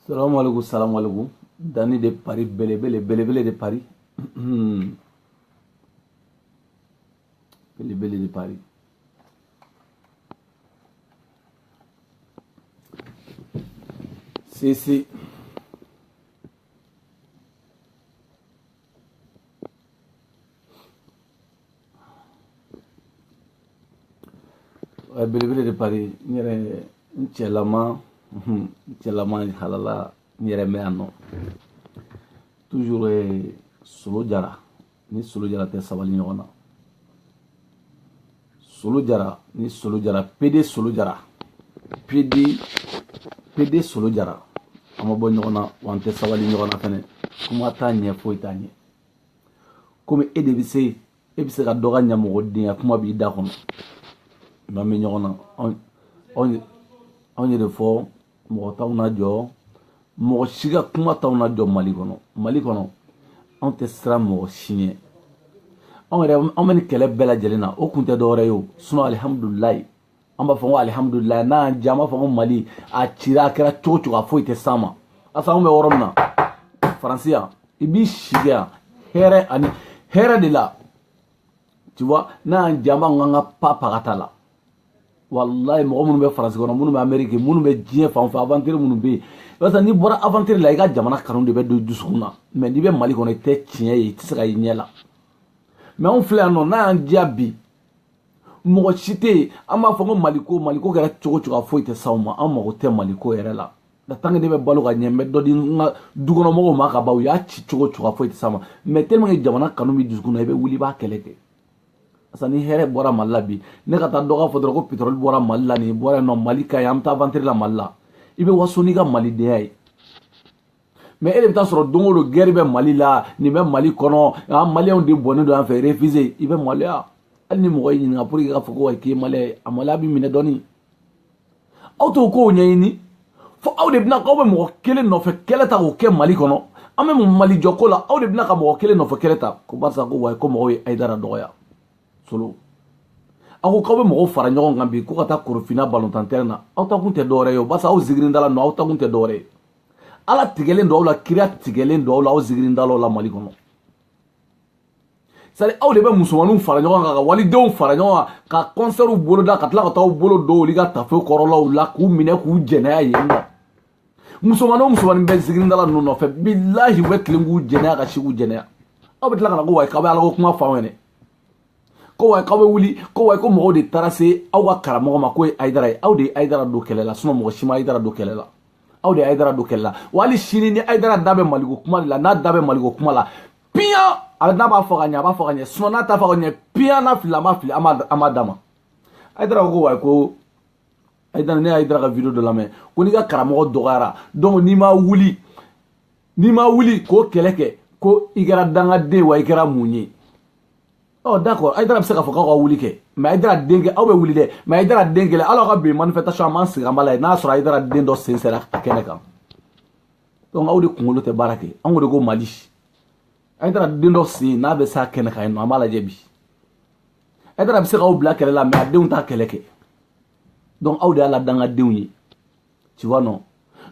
Salam alaikum. Dani de Paris, bele de Paris. Bele de Paris. Si. Bele de Paris. Nyere Nchelama halala nyere me ano. Toujours Solo Jara. Ni Solo Jara te sabali nyona. Solo Jara ni Solo Jara PD Solo Jara. PD Solo Jara. Ama bo nyona wante sabali nyona fene. Kuma ta nye foi ta nye. Comme ebise ka doga nyamo dia kuma bi da kono. Ba me nyona on est de fort mo tawna jo mo shiga kuma tawna jo Mali kono on te sera mo signé on meni kele bela jelena o kunte dore yo suno alhamdulillah on ba fo alhamdulillah na jama fo Mali a tira kera chocho ga foite sama asa on be woromna francia ibi shiga here de là tu vois na jama nganga papa katala wallahi mo munu be France kono munu be Amerique munu be jien fa aventure munu be parce ni bora aventure la iga jamana kanun de be do dusuna mais ni be Mali kono te tien yi tsaka yinyela mais on fleur non na diabi mo chité ama fa Maliko gara chogo fo ite sawma ama ko te Maliko yere la da tangi de be balu ga nyembe do di dugono mo ma ka baw ya ci chogo fo ite sama mais tellement jamana kanun mi dusuna be wuli ba keleke sani here bora malla bi ne kata doga fodro ko petrol bora malla ni bora no malika yam ta aventure la malla ibe wasoni ga mali de ay mais ele ta soro dongolo guerre be Mali la ni be Mali kono a Mali on de bonne do en faire refuser ibe Mali a ani mo yi nga pour ga foko ke Mali amala bi mine doni auto ko nyini fo awde bina ko be mo kele no fe kele ta ko ke Mali kono ame mo Mali jokola awde bina ka mo kele no fe kele ta ko barsa ko way ko mo ay dara doya Solo ako kabe mo fara nyogon ngambi ko kata korofina ballon terna auta kunte dore yo basa o zigrindala no auta kunte dore ala tigelen do la kiria tigelen do la o zigrindala la Mali kono sare awde be musumanu fara nyogon ga wali dew fara nyogon ka concert bolo da katla ka taw bolo do liga tafe korola la ku mine ku jena yenda musumanu be zigrindala no fe billahi we klingu jena ga shigu jena abetla kana ko way ka ba ala ko kuma fawene ko way kawe wuli ko way ko mo de tarase awa karamo ma ko aidara do kelela suno mo shima aidara do kelela aidara do kelela wali shini ni aidara dabe Maligo kuma la na dabe Maligo kuma la pia ala na ba foganya suno na ta foganya pia na filama amadama aidara ko way ko aidara ga video de la main ko ni ga karamo do gara donc ni ma wuli ko keleke ko igara danga de wa igara munyi. Oh d'accord, Aïdara se ka foka ko wuli ke mais Aïdara dengue aw be wuli de mais Aïdara dengue alors ka be manifestation man sigambala na sura Aïdara dendo sincère kene kam donc aw de kungolo te barake an go de go Mali Aïdara dendo si na be sa kene kay no amala jebi Aïdara be se ka o bla kele la mais adeun ta keleke donc aw de ala danga deunyi tu vois non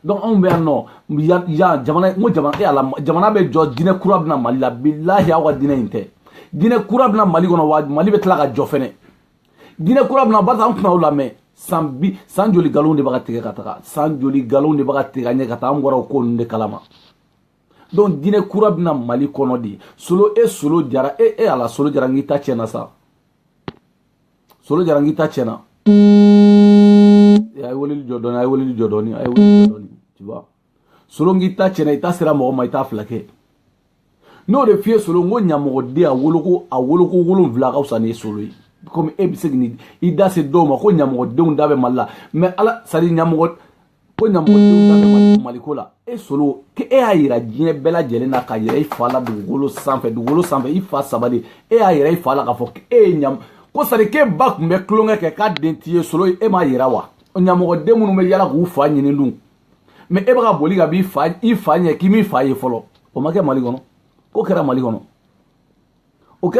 donc on be no ya jamana be jo dine kurab na Mali la billahi awa dine inte Guinée kura bina Mali kono wa Mali be tla ka jo fene Guinée kura bina barza an kuna la mais san joli galon de baga tege kataka san joli galon de baga tege nya kata am wara ko nde kalama donc Guinée kura bina Mali kono di Solo Jara ala Solo Jara ngita chena sa Solo Jara ngita chena ay wolil jodoni tu vois Solo ngita chena ita sera mo ma ita flake no de fie Solo ngo nyamo de a woloko wolon vlaga usani Solo comme ebisegni ida se doma ko nyamo de unda be malla mais ala sari nyamo ko nyamo de unda be malikola Solo ke ayira jine bela jelena ka yira ifala du golo sanfe ifa sabade ayira ifala ka fo nyam ko sari ke bak me klonga ke ka dentie Solo ma yira wa nyamo de munu me yala ku fa nyine ndum mais baka boli ga bi fa ifa nye kimi fa ye folo o make malikono o kera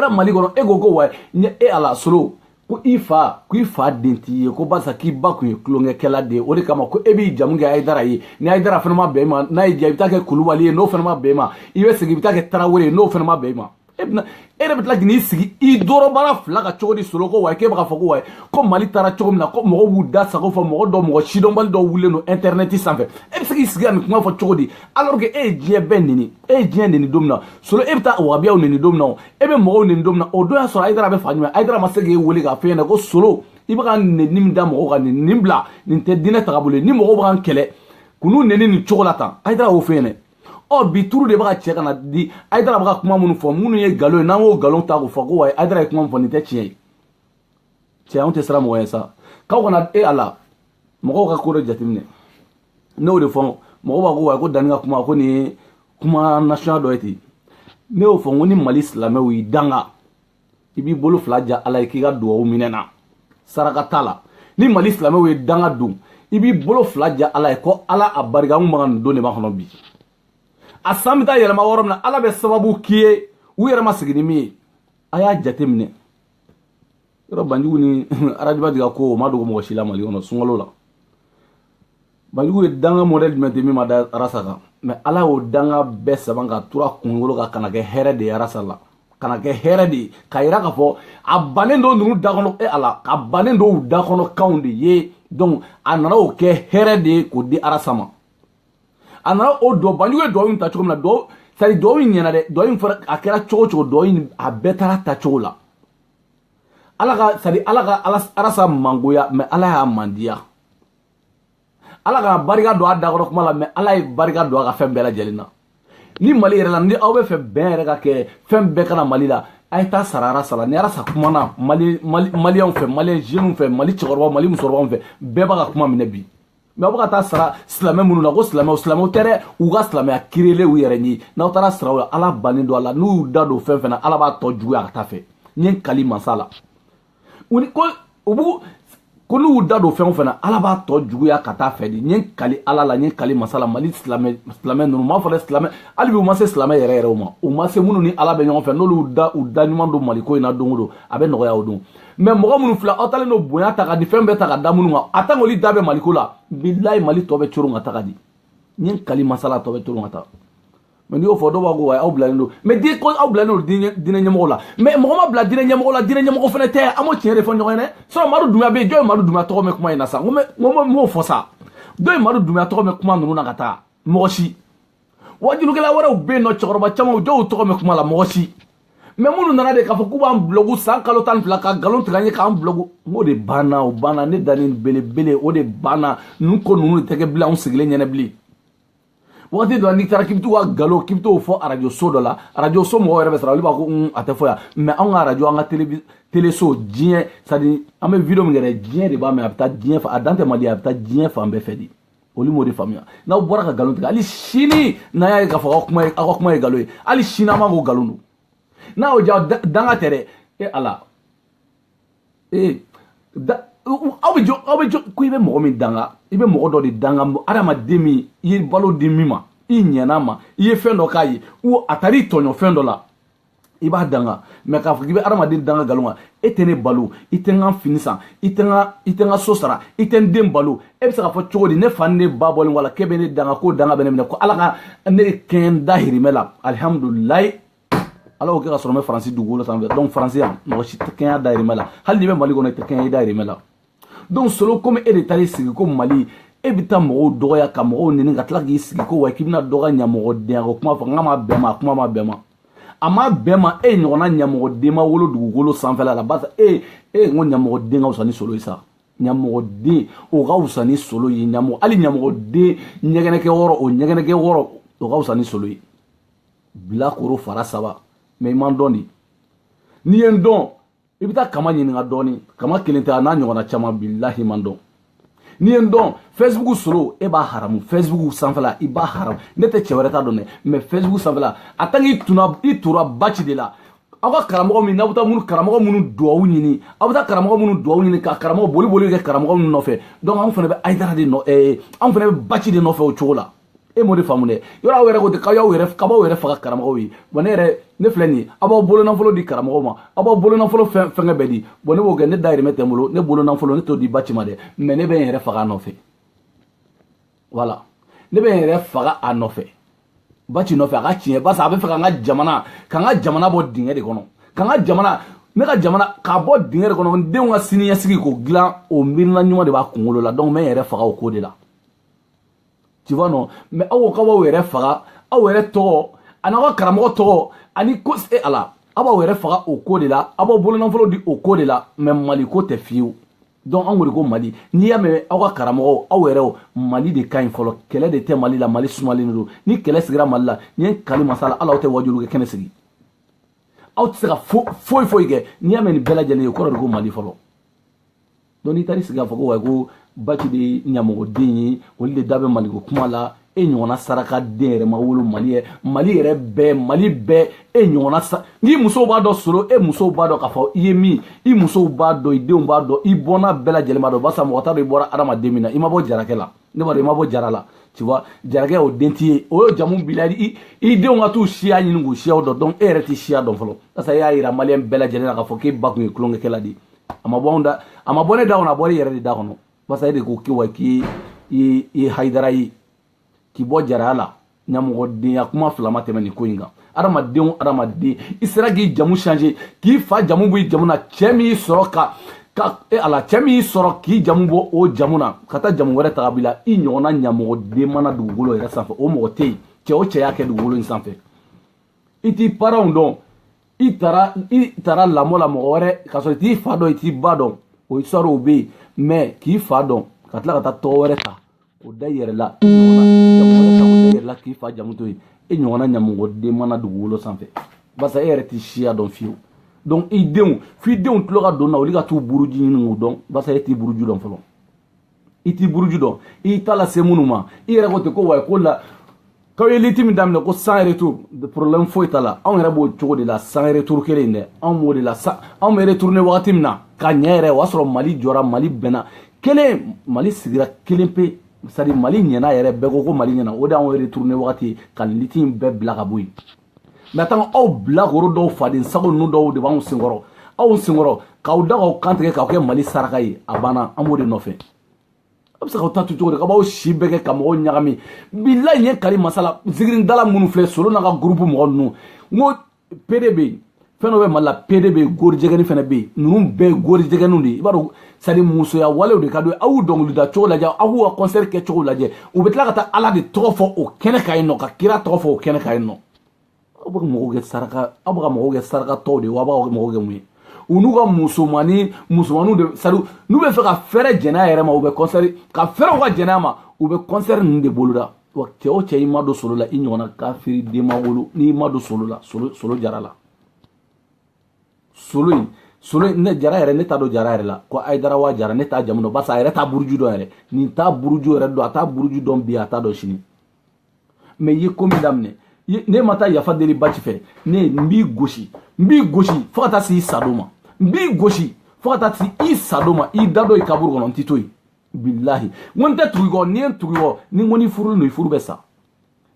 Mali kono ego ko wa ala Solo ko i fa den t'i ye ko barisa k'i ba kun ye tulonkɛkɛla de ye o de kama ko e b'i jamu kɛ Haidara ye ni Haidara fana ma bɛn i ma n'a y'i diya i bɛ taa kɛ Kulubali ye n'o fana ma bɛn i ma i bɛ segin i bɛ taa kɛ Tarawele ye n'o fana ma bɛn i ma e de bɛ tila k'i sigi i dɔrɔbara fila ka cogo di Solo ko wayi k'e bɛ ka fɔ ko wayi ko Mali taara cogo min na ko mɔgɔw b'u da sago fɔ mɔgɔ sidɔnbali dɔw wulilen don internet sanfɛ e bɛ se k'i sigi ka nin kuma fɔ cogo di alors que e ye diɲɛ bɛɛ neni e ye diɲɛ neni don min na Solo e bɛ taa wahabiyaw neni don min na e bɛ mɔgɔw neni don min na o don y'a sɔrɔ Haidara bɛ fa jumɛn Haidara ma se k'e wele k'a fɔ e ɲɛna ko Solo i bɛ ka neni min da mɔgɔw kan nin bila nin tɛ diinɛ tagabolo ye ni mɔgɔw bɛ ka kɛlɛ k'u neni nin cogo la tan Haidara y'o fɔ e ɲɛna bi turu de bɛ ka cɛ ka na di Haidara bɛ ka kuma minnu fɔ minnu ye nkalon ye n'an y'o nkalon ta k'o fɔ ko wayi Haidara ye kuma min fɔ nin tɛ tiɲɛ ye cɛ anw tɛ siran mɔgɔ ye sa k'aw kana Ala mɔgɔw ka ko dɔ jateminɛ ne y'o de fɔ mɔgɔw b'a ko wayi ko Dani ka kuma ko nin ye kuma national dɔ ye ten ne y'o fɔ ko ni Mali silamɛw y'i danga i b'i bolo fila ja Ala ye k'i ka dugawu minɛ na saraka t'a la ni Mali silamɛw ye danga dun i b'i bolo fila ja Ala ye ko Ala a barika an b'an nin don de b'a kɔnɔ bi a san bɛ taa yɛlɛma yɔrɔ min na Ala bɛ sababu k'i ye u yɛrɛ ma sigi ni min ye a y'a jate minɛ yɔrɔ Banjugu ni Arajiba Diga ko o ma dogo mɔgɔ si la Mali kɔnɔ sunkalo la Banjugu ye danga modèle jumɛn tɛ min ma da Arasa kan mais Ala y'o danga bɛɛ saba ka tura kunkolo kan kana kɛ hɛrɛ de ye Arasa la kana kɛ hɛrɛ de ye k'a yira k'a fɔ a bannen don ninnu da kɔnɔ Ala a bannen don u da kɔnɔ kanw de ye donc a nana o kɛ hɛrɛ de ye k'o di Arasa ma a nana o dɔ Banjugu ye dɔ in ta cogo min na c'est à dire dɔ in ɲɛna dɛ dɔ in fɔra a kɛra cogo cogo dɔ in a bɛɛ taara ta cogo la Ala ka c'est à dire Ala ka Arasa mangoya mais Ala y'a mandiya Ala ka barika don a dakɔrɔ kuma la mais Ala ye barika don a ka fɛn bɛɛ lajɛlen na ni Mali yɛrɛ la ni aw bɛ fɛ bɛn yɛrɛ ka kɛ fɛn bɛɛ kana Mali la a ye taa sara Arasa la ni Arasa kumana Maliyɛnw fɛ Maliyɛn jeunes fɛ Mali cɛkɔrɔbaw Mali musokɔrɔbaw fɛ bɛɛ b'a ka kuma minɛ bi mais aw bɛ ka taa sara silamɛ minnu na ko silamɛw tɛ dɛ u ka silamɛya kiirelen u yɛrɛ ye n'aw taara sara o la Ala bannen don a la n'u y'u da don fɛn fɛn na Ala b'a tɔ juguya ka taa fɛ n ye n kali masa la ko n'u y'u da don fɛn o fɛn na Ala b'a tɔ juguya ka taa fɛ de n ye n kali Ala la n ye n kali masa la Mali silamɛ ninnu m'a fɔ dɛ silamɛ hali bi u ma se silamɛ yɛrɛ yɛrɛ ma u ma se minnu ni Ala bɛ ɲɔgɔn fɛ n'olu u da ɲuman don Mali ko in na don o don a bɛ nɔgɔya o don mais mɔgɔ minnu filɛ aw talen don bonya ta ka di fɛn bɛɛ ta ka da minnu kan a tant que olu da bɛ Mali ko la bilahi Mali tɔ bɛ coron ka taga di n ye n kali masa la tɔ bɛ coron ka taa mais n'i y'o fɔ dɔw b'a ko wayi aw bilalen don mais ko aw bilalen don diinɛ ɲɛmɔgɔw la mais mɔgɔ ma bila diinɛ ɲɛmɔgɔ la diinɛ ɲɛmɔgɔ fana tɛ an m'o tiɲɛ de fɔ ɲɔgɔn ye dɛ sinon Madu Dunbiya bɛ yen jɔn ye Madu Dunbiya tɔgɔ mɛn kuma in na sa n m'o fɔ sa dɔ ye Madu Dunbiya tɔgɔ mɛn kuma ninnu na ka taa mɔgɔ si wajulukɛla wɛrɛw bɛ yen nɔ cɛkɔrɔba caman dɔw y'u tɔgɔ mɛn kuma la mɔgɔ si mais minnu nana de k'a fɔ k'u b'an blogu san kalo 12 ka nkalon tigɛ an ye k'an blogu o de banna o banna ne Dani belebele o de banna ninnu ko ninnu de tɛ kɛ bilen anw sigilen ɲɛna bilen waati dɔ la n'i taara k'i bɛ t'u ka nkalon k'i bɛ t'o fɔ arajo so dɔ la arajo so mɔgɔw yɛrɛ bɛ sara olu b'a ko a tɛ fɔ yan mais anw ka arajo an ka télé so diɲɛ c'est à dire an bɛ vidéo min kɛ dɛ diɲɛ de b'a mɛn a bɛ taa diɲɛ a dan tɛ Mali a bɛ taa diɲɛ fan bɛɛ fɛ de olu m'o de faamuya n'aw bɔra ka nkalon tigɛ hali sini n'an y'a ye k'a fɔ aw ka kuma ye nkalon ye hali sini an b'a k'o nkalon don n'a y'o diya danga tɛ dɛ Ala aw bɛ jɔ ko i bɛ mɔgɔ min danga i bɛ mɔgɔ dɔ de danga adamaden min i ye balo di min ma i ɲɛna ma i ye fɛn dɔ k'a ye ou a taara i tɔɲɔ fɛn dɔ la i b'a danga mais k'a fɔ k'i bɛ adamaden danga nkalon kan e tɛ ne balo i tɛ n ka fini san i tɛ n ka so sara i tɛ n den balo e bɛ se k'a fɔ cogo di ne fa ni ne ba bɔlen wala k'e bɛ ne danga k'o danga bɛ ne minɛ ko Ala ka ne kɛ n da hirimɛ la alihamudulilayi Ala y'o kɛ ka sɔrɔ n bɛ Faransi dugukolo sanfɛ donc Faransi yan mɔgɔ si tɛ kɛɲɛ da hirimɛ la hali n'i bɛ Mali kɔnɔ i tɛ kɛɲɛ i da hirimɛ la donc Solo komi e de taar'i sigi ko Mali e bɛ taa mɔgɔw dɔgɔya ka mɔgɔw nɛni ka tila k'i sigi ko wa k'i bɛna dɔ ka ɲɛmɔgɔdenya ko kuma fɔ n k'a ma bɛn ma a kuma ma bɛn ma a ma bɛn ma e ɲɔgɔnna ɲɛmɔgɔden ma wolo dugukolo sanfɛla la barisa e n ko ɲɛmɔgɔden ka wusa ni Solo ye sa ɲɛmɔgɔden o ka wusa ni Solo ye hali ɲɛmɔgɔden ɲɛgɛnɛkɛ wɔɔrɔ o ɲɛgɛnɛkɛ wɔɔrɔ o ka wusa ni Solo ye bilakoro fara 3 mais i ma dɔn de n'i ye n dɔn i bɛ taa Kama ɲininka dɔɔni Kama kelen tɛ a n'a ɲɔgɔnna caman bilahi man dɔn n'i ye n dɔn Facebook Solo e b'a haramu Facebook sanfɛla i b'a haramu ne tɛ cɛ wɛrɛ ta dɔn dɛ mais Facebook sanfɛla a tant que i tora baci de la aw ka karamɔgɔ min n'aw bɛ taa karamɔgɔ minnu duwawu ɲini aw bɛ taa karamɔgɔ minnu duwawu ɲini ka karamɔgɔ boli kɛ karamɔgɔ minnu nɔfɛ donc anw fana bɛ Haidara de anw fana bɛ baci de nɔfɛ o cogo la e mo de faamu dɛ yɔrɔ aw yɛrɛ ko ten k'aw yɛrɛ faga karamɔgɔw ye bon ne filɛ nin ye a b'aw bolo nafolo di karamɔgɔw ma a b'aw bolo nafolo fɛngɛ bɛɛ di bon ne b'o kɛ ne dayirimɛ tɛ n bolo ne bolo nafolo ne t'o di Baci ma dɛ mais ne bɛ n yɛrɛ faga a nɔfɛ voilà ne bɛ n yɛrɛ faga a nɔfɛ Baci nɔfɛ a ka tiɲɛ parce que a bɛ fɛ ka n ka jamana bɔ dingɛ de kɔnɔ ne ka jamana k'a bɔ dingɛ de kɔnɔ n denw ka siniɲɛsigi k'o dilan o miirina ɲuman de b'a kunkolo la donc n bɛ n yɛrɛ faga o ko de la tu vois non mais aw ko k'aw yɛrɛ faga aw yɛrɛ tɔgɔ ani aw ka karamɔgɔ tɔgɔ ani ko ala aw b'aw yɛrɛ faga o ko de la aw b'aw bolonafolo di o ko de la mais Mali ko tɛ fiyewu donc an ko de ko Mali n'i y'a mɛn aw ka karamɔgɔw aw yɛrɛ Mali de ka ɲi fɔlɔ kɛlɛ de tɛ Mali la Mali sumalen don ni kɛlɛ sigira Mali la ni ye kali masala ala aw tɛ wajulu kɛ kɛnɛ sigi aw tɛ se ka foyi kɛ n'i y'a mɛn nin bɛɛ lajɛlen ye o kɔrɔ de ko Mali fɔlɔ donc n'i taara sigi k'a fɔ ko wa ko Baci de ye ɲamɔgɔden ye olu de da bɛ Maliko kuma la e ɲɔgɔnna saraka den yɛrɛ ma wolo Mali bɛɛ e ɲɔgɔnna n'i musow b'a dɔn solo e musow b'a dɔn k'a fɔ i ye min i musow b'a dɔn i denw b'a dɔn i bɔnna bɛɛ lajɛlen b'a dɔn barisa mɔgɔ t'a dɔn i bɔra adamaden min na i ma bɔ jarakɛ la ne b'a dɔn i ma bɔ jara la tu vois jarakɛ o den t'i ye o ye jamu b'i la i denw ka t'u siya ɲini k'u siyaw dɔn donc e yɛrɛ t'i siya dɔn fɔlɔ barisa e y'a yira maliyɛn bɛɛ lajɛlen na k'a fɔ k'e ba kun ye tulonkɛkɛla de ye a ma bɔ ne da kɔnɔ a bɔra i yɛrɛ de da kɔnɔ barisa e de ko k'i ye Hayidara ye k'i bɔ jaraya la ɲamɔgɔdenya kuma fila ma tɛmɛ nin ko in kan adamaden i sera k'i jamu changer k'i fa jamu b'i jamu na cɛ min y'i sɔrɔ cɛ min y'i sɔrɔ k'i jamu bɔ o jamu na ka taa jamu wɛrɛ ta ka b'i la i ɲɔgɔnna ɲamɔgɔden mana dugukolo yɛrɛ sanfɛ o mɔgɔ tɛ yen cɛ o cɛ y'a kɛ dugukolo in sanfɛ i t'i parents dɔn i taara lamɔ la mɔgɔ wɛrɛ k'a sɔrɔ i t'i fa dɔn i t'i ba dɔn o histoire o bɛ yen mais k'i fa dɔn ka tila ka taa tɔgɔ wɛrɛ ta o da i yɛrɛ la k'i fa jamu to yen e ɲɔgɔnna ɲamɔgɔden mana dugukolo sanfɛ barisa e yɛrɛ t'i siya dɔn fiyewu donc i denw f'i denw tulo ka don na olu ka t'u buruju ɲini k'u dɔn barisa e t'i buruju dɔn fɔlɔ i t'i buruju dɔn i t'a lase minnu ma i yɛrɛ ko ten ko wa ko la k'aw ye liti min daminɛ ko sans retour problème foyi t'a la anw yɛrɛ b'o cogo de la sans retour kelen dɛ anw b'o de la anw bɛ retourner wagati min na ka ɲɛ yɛrɛ o y'a sɔrɔ Mali jɔra Mali bɛnna kelen Mali sigira kelen pe c'est à dire Mali ɲɛna yɛrɛ bɛɛ ko Mali ɲɛna o de y'anw retourner wagati ka liti in bɛɛ bila ka bɔ yen mais attends aw bilakoro dɔw faden sago ninnu dɔw de b'anw senkɔrɔ aw senkɔrɔ k'aw da k'aw kan tigɛ k'aw kɛ Mali saraka ye a banna an b'o de nɔfɛ a bɛ se k'aw ta tu cogo di k'a b'aw si bɛɛ kɛ ka mɔgɔw ɲagami bilayi ɲɛ kari masala zikiridala minnu filɛ solo n'a ka groupe mɔgɔ ninnu n ko PD bɛ yen fɛn dɔ bɛ Mali la PD bɛ yen gorijɛgɛni fana bɛ yen ninnu bɛɛ ye gorijɛgɛniw de ye i b'a dɔn c'est à dire musoya walew de ka d'u ye aw y'u dɔnkilida cogo lajɛ aw y'u ka concert kɛ cogo lajɛ u bɛ tila ka taa Ala de tɔgɔ fɔ o kɛnɛ kan yen nɔ ka kira tɔgɔ fɔ o kɛnɛ kan yen nɔ aw bɛ ka mɔgɔw kɛ saraka tɔw de ye wa aw b'a kɛ mɔgɔw kɛ mun ye u n'u ka musomaninw de c'est à dire n'u bɛ fɛ ka fɛrɛ jɛnɛya yɛrɛ ma u bɛ concert ka fɛrɛ u ka jɛnɛya ma u bɛ concert ninnu de boloda wa cɛ o cɛ i ma don solo la i ɲɔgɔnna kafiri den ma wolo n'i ma don solo la solo jara la solo in ne jara yɛrɛ ne t'a dɔn jara yɛrɛ la ko Hayidara wa jara ne t'a jamu dɔn barisa a yɛrɛ t'a buruju dɔn yɛrɛ nin t'a buruju yɛrɛ dɔn a t'a buruju dɔn bi a t'a dɔn sini mais i ye ko min daminɛ ne ma taa yafa deli Baci fɛ ne n b'i gosi fo ka taa se i sadon ma n b'i gosi fo ka taa se i sadon ma i da dɔ i kaburu kɔnɔ n tɛ to yen bilahi n ko n tɛ tugu i kɔ n'i ye n tugu i kɔ ni n ko n'i furulen don i furu bɛ sa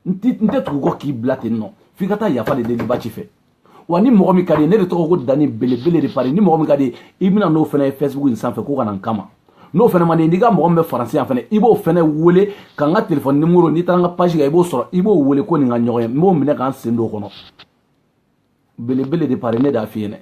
n tɛ tugu i kɔ k'i bila ten nɔ f'i ka taa yafa de deli Baci fɛ wa ni mɔgɔ min ka di ye ne de tɔgɔ ko Dani belebele de pari ni mɔgɔ min ka di ye i bɛna n'o fana ye Facebook in sanfɛ ko ka na n kama n'o fana man di n'i ka mɔgɔ min bɛ faransi yan fana i b'o fana wele ka n ka téléphone numéro n'i taara n ka page kan i b'o sɔrɔ i b'o wele ko nin ka ɲɔgɔn ye n b'o minɛ k'an sen don o kɔnɔ belebele de pari ne de y'a f'i ɲɛna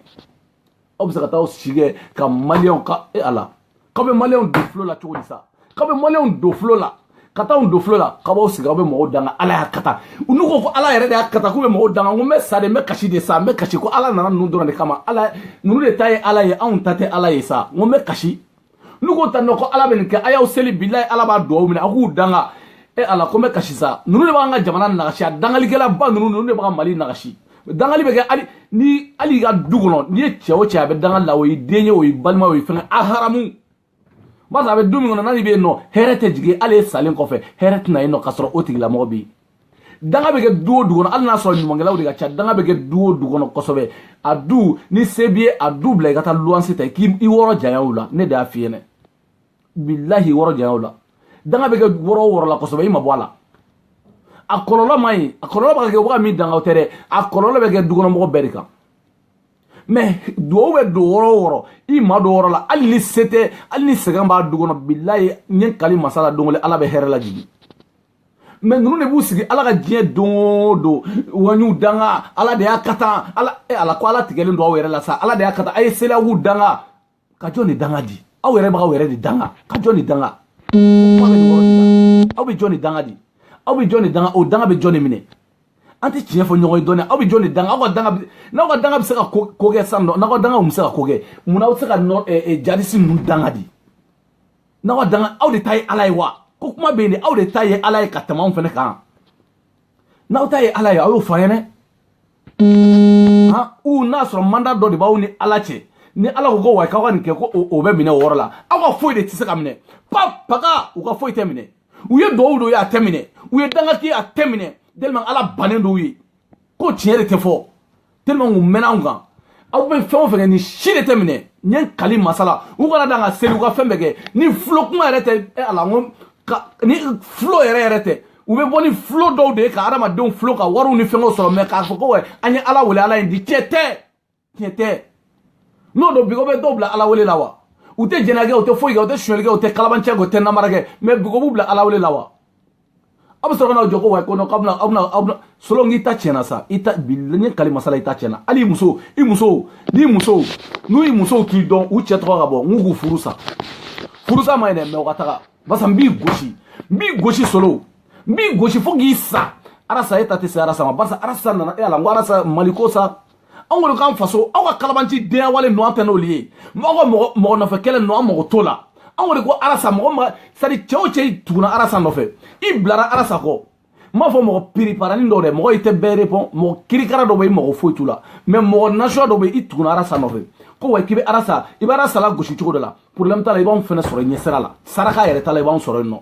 aw bɛ se ka taa aw sigi kɛ ka maliyɛnw ka ala k'aw bɛ maliyɛnw don filɛ la cogo di sa k'aw bɛ maliyɛnw don filɛ la ka taa don filɛ la k'aw b'aw sigi aw bɛ mɔgɔw danga ala y'a kata n'u ko ko ala yɛrɛ de y'a kata k'u bɛ mɔgɔw danga n ko n bɛ sa de n bɛ kasi de sa n bɛ kasi ko ala nana ninnu dɔrɔn de kama ala ninnu de ta ye ala ye anw ta tɛ ala ye sa n ko n bɛ kasi n'u ko tan nɔ ko ala bɛ nin kɛ a y'aw seli bilayi ala b'a dugawu minɛ a k'u danga ala ko n bɛ kasi sa ninnu de b'an ka jamana nagasi a dangalikɛla ba ninnu de b'a ka Mali nagasi dangali bɛ kɛ hali i ka du kɔnɔ n'i ye cɛ o cɛ a bɛ dangali la o y'i den ye o y'i balima o y'i fɛngɛ a haramu barisa a bɛ du min kɔnɔ n'ale bɛ yen nɔ hɛrɛ tɛ jigin ale ye salen kɔfɛ hɛrɛ tɛna yen nɔ k'a sɔrɔ o tigilamɔgɔ bɛ yen danga bɛ kɛ du o du kɔnɔ hali n'a sɔrɔ ɲumankɛlaw de ka ca danga bɛ kɛ du o du kɔnɔ kosɛbɛ a du ni se b'i ye a du bila i ka taa luwanse ta i wɔrɔ janya o la ne de y'a f'i ɲɛna bilahi wɔrɔ janya o la danga bɛ kɛ wɔrɔ o wɔrɔ la kosɛbɛ i ma bɔ a la a kɔlɔlɔ ma ɲi a kɔlɔlɔ b'a kɛ u ka min danga o tɛ dɛ a kɔlɔlɔ bɛ kɛ dukɔnɔmɔgɔ bɛɛ de kan mais duwawu bɛ don yɔrɔ o yɔrɔ i ma don yɔrɔ la hali ni se tɛ hali ni sɛgɛn b'a du kɔnɔ bilayi n ye kali masala don kelen ala bɛ hɛrɛ lajigin mais ninnu de b'u sigi ala ka diɲɛ don o don waɲu danga ala de y'a ka tan ala ko ala tigɛlen don aw yɛrɛ la sa ala de y'a ka tan a ye seliyawu danga ka jɔn de danga di aw yɛrɛ b'aw yɛrɛ de danga ka jɔn de danga aw bɛ jɔn de danga di aw bɛ jɔn de danga o danga bɛ jɔn de minɛ an tɛ tiɲɛ fɔ ɲɔgɔn ye dɔɔnin aw bɛ jɔn de danga aw ka danga n'aw ka danga bɛ se ka ko kɛ san nɔ n'aw ka danga bɛ se ka ko kɛ munna aw tɛ se ka jadisi ninnu danga di n'aw ka danga aw de ta ye ala ye wa ko kuma bɛ yen de aw de ta ye ala ye ka tɛmɛ anw fana kan n'aw ta ye ala ye aw y'o fɔ an ɲɛna u n'a sɔrɔ manda dɔ de b'aw ni ala cɛ ni ala ko wa k'aw ka nin kɛ ko o bɛ minɛ o yɔrɔ la aw ka foyi de tɛ se ka minɛ paga u ka foyi tɛ minɛ u ye duwawu dɔw ye a tɛ minɛ u ye danga kɛ a tɛ minɛ tellement ala bannen dɔw ye ko tiɲɛ de tɛ fɔ tellement u mɛnna anw kan aw bɛ fɛn o fɛn kɛ ni si de tɛ minɛ n ye kali masala u kana dan ka seli u ka fɛn bɛɛ kɛ ni fulo kuma yɛrɛ tɛ ala n ko ni fulo yɛrɛ tɛ u bɛ bɔ ni fulo dɔw de ye ka adamadenw fulo ka wariw ni fɛnw sɔrɔ mais k'a fɔ ko an ye ala wele ala ye di tiɲɛ tɛ n'o don bigo bɛ dɔw bila ala wele la wa u tɛ jɛnɛya kɛ u tɛ foyi kɛ u tɛ sonyɛli kɛ u tɛ kalabanciya kɛ u tɛ namara kɛ mais bigo b'u bila ala wele la wa aw bɛ sɔrɔ ka n'aw jɔ ko wa ko non k'aw bɛna solo nk'i ta tiɲɛna sa i ta n ye kali masala i ta tiɲɛna hali n'i musow t'i dɔn u cɛ tɔgɔ ka bɔ n k'u furu sa ma ɲi dɛ mais u ka taga barisa n b'i gosi solo n b'i gosi fo k'i sa arasa e ta tɛ se arasa ma barisa arasa nana e ala n ko arasa maliko sa anw ko k'an faso aw ka kalabanci den wale ninnu an tɛ n'olu ye aw ka mɔgɔ nɔfɛ kɛlɛ ninnu an mago t'o la anw ko arasa mɔgɔ sadi cɛ o cɛ tuguna arasa nɔfɛ i bilara arasa kɔ n m'a fɔ mɔgɔ piriparanin dɔ dɛ mɔgɔ i tɛ bɛɛ répond mɔgɔ kirikara dɔ bɛ i mɔgɔ foyi t'u la mais mɔgɔ nasuya dɔ bɛ i tuguna arasa nɔfɛ ko wa k'i bɛ arasa i bɛ arasa la gosi cogo dɔ la problème t'a la i b'anw fɛnɛ sɔrɔ ɲɛsira la saraka yɛrɛ t'a la i b'anw sɔrɔ yen nɔ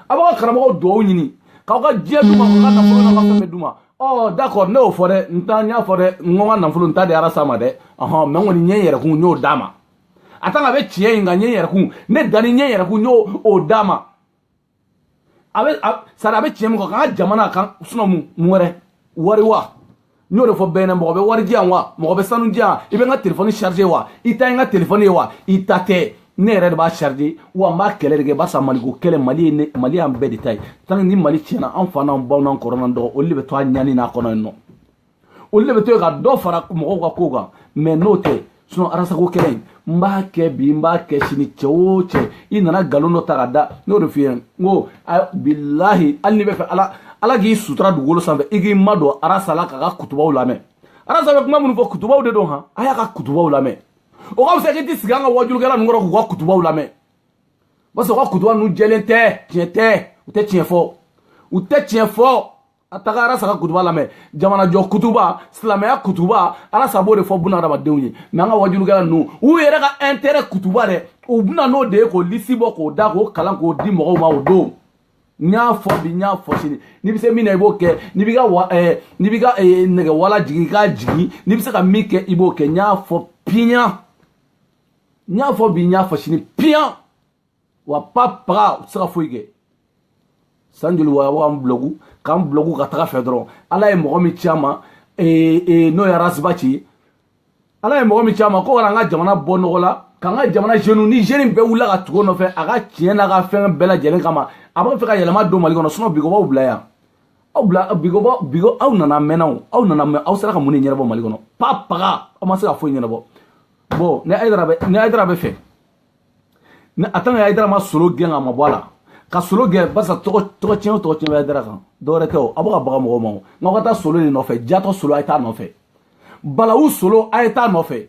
a b'aw ka karamɔgɔw duwawu ɲini k'aw ka diɲɛ d'u ma k'aw ka nafolo n'aw ka fɛn bɛɛ d'u ma d'accord ne y'o fɔ dɛ n y'a fɔ dɛ n ko n ka nafolo n t'a di arasa ma dɛ mais n kɔni n ye n yɛrɛkun n y'o d'a ma a tan a bɛ tiɲɛ in kan n ye n yɛrɛkun ne danni n ye n yɛrɛkun n y'o d'a ma sari a bɛ tiɲɛ min kan k'an ka jamana kan mun wɛrɛ wari wa n y'o de fɔ bɛɛ ɲɛna mɔgɔ bɛ wari di yan wa mɔgɔ bɛ sanu di yan i bɛ n ka telefɔni charger wa i ta ye n ka telefɔni ye wa i ta tɛ ne yɛrɛ de b'a charger wa n b'a kɛlɛ de kɛ barisa maliko kɛlɛ mali y'an bɛɛ de ta ye tant que ni mali tiɲɛna an fa n'an baw n'an kɔrɔ n'an dɔgɔ olu de bɛ to a ɲani n'a kɔnɔ yen nɔ olu de bɛ to yen ka dɔ fara mɔgɔw ka kow kan mais n'o tɛ sinon arasako kɛlɛ in n b'a kɛ bi n b'a kɛ sini cɛ o cɛ i nana nkalon dɔ ta ka da n'o de f'i ye n ko bilahi hali n'i bɛ fɛ ala k'i sutura dugukolo sanfɛ i k'i ma don arasa la k'a ka kutubaw lamɛn arasa bɛ kuma minnu fɔ kutubaw de don han a y'a ka kutubaw lamɛn o ka fisa k'i tɛ sigi an ka wajulukɛla ninnu kɔrɔ k'u ka kutubaw lamɛn parce que u ka kutuba ninnu jɛlen tɛ tiɲɛ tɛ u tɛ tiɲɛ fɔ a taga arasa ka kutuba lamɛn jamanajɔ kutuba silamɛya kutuba arasa b'o de fɔ buna adamadenw ye mais an ka wajulukɛla ninnu u yɛrɛ ka intérêt kutuba dɛ u bɛna n'o de ye k'o lisi bɔ k'o da k'o kalan k'o di mɔgɔw ma o don n y'a fɔ bi n y'a fɔ sini n'i bɛ se min na i b'o kɛ n'i b'i ka nɛgɛwala jigin i k'a jigin n'i bɛ se ka min kɛ i b'o kɛ n y'a fɔ piɲa n y'a fɔ bi n y'a fɔ sini piɲa wa paga u tɛ se ka foyi kɛ san joli wa k'an blogu ka taga fɛ dɔrɔn ala ye mɔgɔ min ci a ma n'o ye arasiba ci ala ye mɔgɔ min ci a ma ko wara an ka jamana bɔ nɔgɔ la k'an ka jamana jeunes ni jeune bɛɛ wulila ka tugu o nɔfɛ a ka tiɲɛ n'a ka fɛn bɛɛ lajɛlen kama a b'a fɛ ka yɛlɛma don mali kɔnɔ sinon bigo b'aw bila yan bigo aw nana mɛn aw sera ka mun de ɲɛnabɔ mali kɔnɔ paga aw ma se ka foyi ɲɛnabɔ bon ni Haidara bɛ fɛ a tant que Haidara ma solo gɛn a ma bɔ a la ka solo gɛn barisa tɔgɔ tiɲɛ o tɔgɔ tiɲɛ bɛ Haidara kan dɔwɛrɛ tɛ o a bɛ ka baga mɔgɔw ma o nka aw ka taa solo de nɔfɛ jatɔ solo a ye taa nɔfɛ balawu solo a ye taa nɔfɛ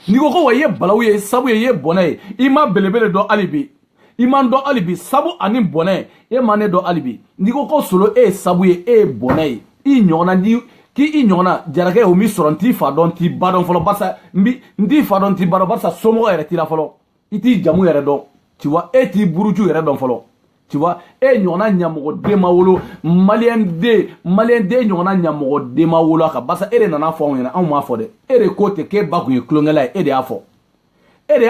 n'i ko wa i ye balawu ye sabu ye i ye bɔnɛ ye i ma belebele dɔn hali bi i man dɔn hali bi sabu ani bɔnɛ e ma ne dɔn hali bi n'i ko solo e ye sabu ye e ye bɔnɛ ye i ɲɔgɔnna k'i ɲɔgɔnna jarakɛ o min sɔrɔ n t'i fa dɔn n t'i ba dɔn fɔlɔ barisa n t'i fa dɔn n t'i ba dɔn barisa somɔgɔ yɛrɛ t'i la fɔlɔ i t'i jamu yɛrɛ dɔn tu vois e t'i buruju yɛrɛ dɔn fɔlɔ tu vois e ɲɔgɔnna ɲamɔgɔ den ma wolo maliyɛn den ɲɔgɔnna ɲamɔgɔ den ma wolo a kan barisa e de nana fɔ anw ɲɛna anw m'a fɔ dɛ e de ko ten k'e ba kun ye tulonkɛla ye e de y'a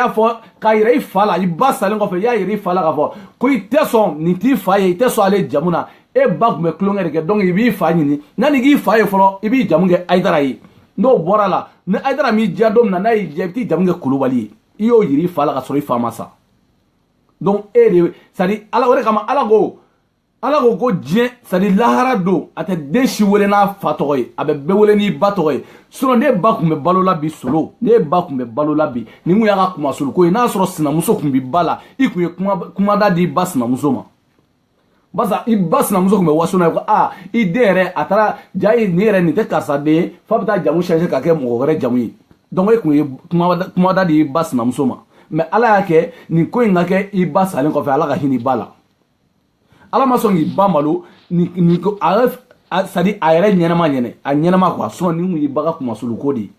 fɔ k'a yira i fa la i ba salen kɔfɛ i y'a yira i fa la k'a fɔ ko i tɛ sɔn nin t'i fa ye i tɛ sɔn ale jamu na e ba kun bɛ tulonkɛ de kɛ donc i b'i fa ɲini nani k'i fa ye fɔlɔ i b'i jamu kɛ Ayidara ye n'o bɔra la ni Ayidara m'i diya don min na n'a y'i diya i bɛ t'i jamu kɛ Kulubali ye i y'o yiri i fa la ka sɔrɔ i fa ma sa donc e de c'est à dire ala o de kama ala ko diɲɛ c'est à dire lahara don a tɛ den si wele n'a fa tɔgɔ ye a bɛ bɛɛ wele n'i ba tɔgɔ ye sinon ne ba kun bɛ balo la bi solo ne ba kun bɛ balo la bi ni kun y'a ka kumasuluko ye n'a sɔrɔ sinamuso kun bi ba la i kun ye kumada di ba sinamuso ma basa i ba sinamuso kun bɛ waso na ye ko i den yɛrɛ a taara ja ni yɛrɛ nin tɛ karisa den ye f'a bɛ taa jamu changer ka kɛ mɔgɔ wɛrɛ jamu ye donc e kun ye kumada di ba sinamuso ma mais ala y'a kɛ nin ko in ka kɛ i ba salen kɔfɛ ala ka hinɛ i ba la ala ma sɔn k'i ba malo ni ko c'est à dire a yɛrɛ ɲɛnama ɲɛnɛ a ɲɛnama quoi sinon nin kun y'i ba ka kumasuluko de ye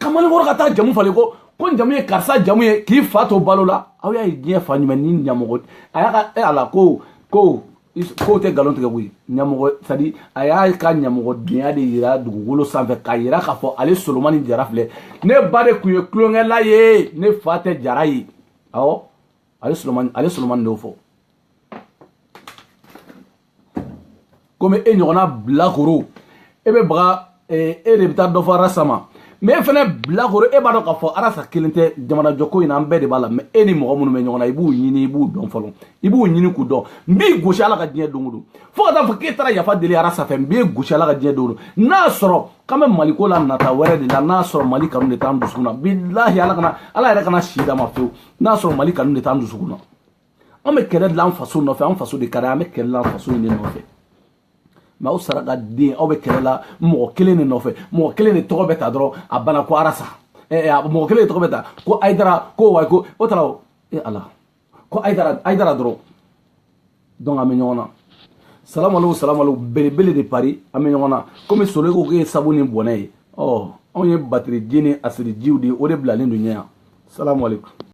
kamalenko ka taa jamu falen ko jamu ye karisa jamu ye k'i fa to balo la aw y'a ye diɲɛ fa ɲuman ni ɲamɔgɔ a y'a ka ala ko tɛ nkalon tigɛ koyi ɲamɔgɔ c'est à dire a y'a ka ɲamɔgɔdenya de yira dugukolo sanfɛ k'a yira k'a fɔ ale Solomani Jara filɛ ne ba de kun ye tulonkɛla ye ne fa tɛ Jara ye awɔ ale Solomani de fɔ komi e ɲɔgɔnna bilakoro e bɛ baga e de bɛ taa dɔ fɔ Arasa ma mais e fana bilakoro e b'a dɔn k'a fɔ Arasa kelen tɛ jamanajɔko in na an bɛɛ de b'a la mais e ni mɔgɔ minnu bɛ ɲɔgɔn na i b'u ɲini i b'u dɔn fɔlɔ i b'u ɲini k'u dɔn n b'i gosi ala ka diɲɛ don o don fo ka taa fɔ k'e taara yafa deli Arasa fɛ n b'i gosi ala ka diɲɛ don o don n'a sɔrɔ k'an bɛ Maliko la nata wɛrɛ de la n'a sɔrɔ Mali kanu de t'an dusukun na bilahi ala yɛrɛ kana si d'a ma fewu n'a sɔrɔ Mali kanu de t'an dusukun na an bɛ kɛlɛ dilan an faso nɔfɛ an faso de ka di an bɛ kɛlɛ la an faso in de nɔfɛ mais aw saraka den aw bɛ kɛlɛ la mɔgɔ kelen de nɔfɛ mɔgɔ kelen de tɔgɔ bɛ ta dɔrɔn a banna ko Arasa mɔgɔ kelen de tɔgɔ bɛ ta ko Ayidara ko wa ko o taara ala ko Ayidara dɔrɔn donc an bɛ ɲɔgɔn na salamu belebele de Paris an bɛ ɲɔgɔn na komi Solo ko k'e ye sabu ni bɔnɛ ye anw ye batiri ji ni asiri jiw de o de bilalen don ɲɛ yan salamu aleykum